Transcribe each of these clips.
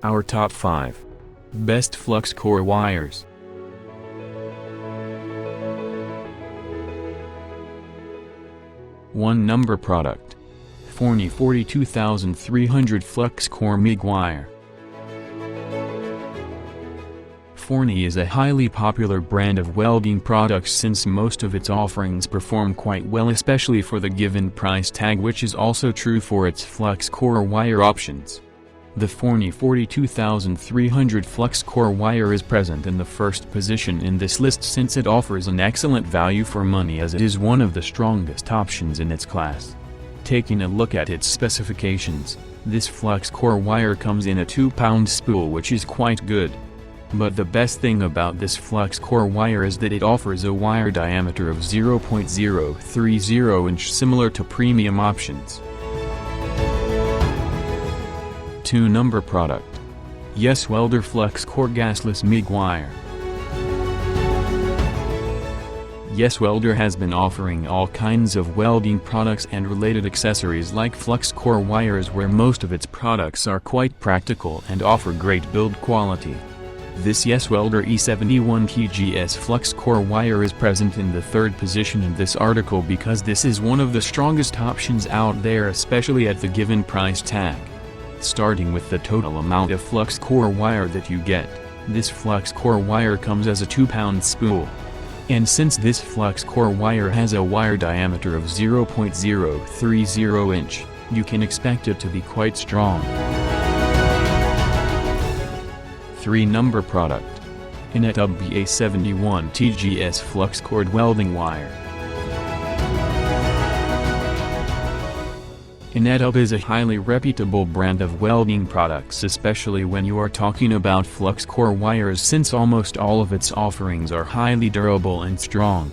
Our top 5 best flux core wires. Number product. Forney 42300 Flux Core MIG wire. Forney is a highly popular brand of welding products since most of its offerings perform quite well, especially for the given price tag, which is also true for its flux core wire options. The Forney 42300 Flux Core Wire is present in the first position in this list since it offers an excellent value for money, as it is one of the strongest options in its class. Taking a look at its specifications, this Flux Core Wire comes in a 2-pound spool, which is quite good. But the best thing about this Flux Core Wire is that it offers a wire diameter of 0.030 inch, similar to premium options. Number product. YESWELDER Flux Core Gasless MIG wire. YESWELDER has been offering all kinds of welding products and related accessories like Flux Core wires, where most of its products are quite practical and offer great build quality. This YESWELDER E71 TGS Flux Core Wire is present in the third position in this article because this is one of the strongest options out there, especially at the given price tag. Starting with the total amount of Flux Core Wire that you get, this Flux Core Wire comes as a 2-pound spool. And since this Flux Core Wire has a wire diameter of 0.030 inch, you can expect it to be quite strong. Number product. INETUB BA71 TGS Flux-Cored welding wire. INETUB is a highly reputable brand of welding products, especially when you are talking about flux core wires, since almost all of its offerings are highly durable and strong.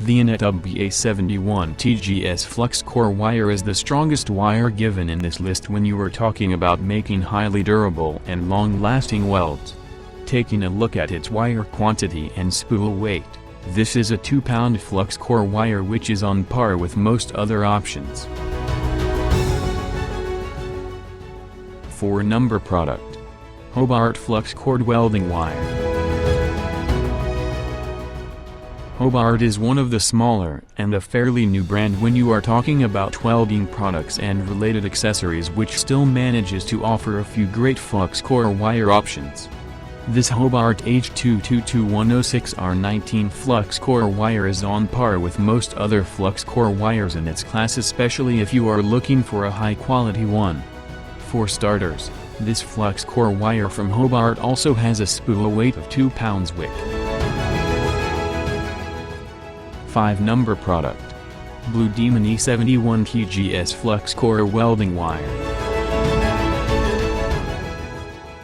The INETUB BA71 TGS Flux Core Wire is the strongest wire given in this list when you are talking about making highly durable and long-lasting welds. Taking a look at its wire quantity and spool weight, this is a 2-pound flux core wire, which is on par with most other options. Number product. Hobart Flux-Cored welding wire. Hobart is one of the smaller and a fairly new brand when you are talking about welding products and related accessories, which still manages to offer a few great flux core wire options. This Hobart H222106R19 Flux Core Wire is on par with most other flux core wires in its class, especially if you are looking for a high-quality one. For starters, this Flux Core Wire from Hobart also has a spool weight of 2 pounds wick. Number product. Blue Demon E71 TGS Flux Core welding wire.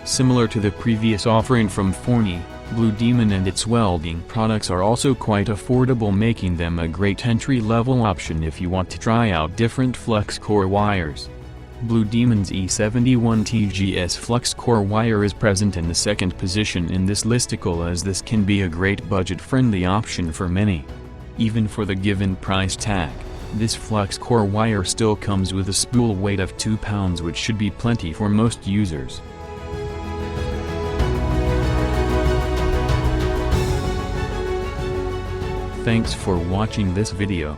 Similar to the previous offering from Forney, Blue Demon and its welding products are also quite affordable, making them a great entry-level option if you want to try out different flux core wires. Blue Demon's E71 TGS Flux Core Wire is present in the second position in this listicle, as this can be a great budget-friendly option for many. Even for the given price tag, this Flux Core Wire still comes with a spool weight of 2 pounds, which should be plenty for most users. Thanks for watching this video.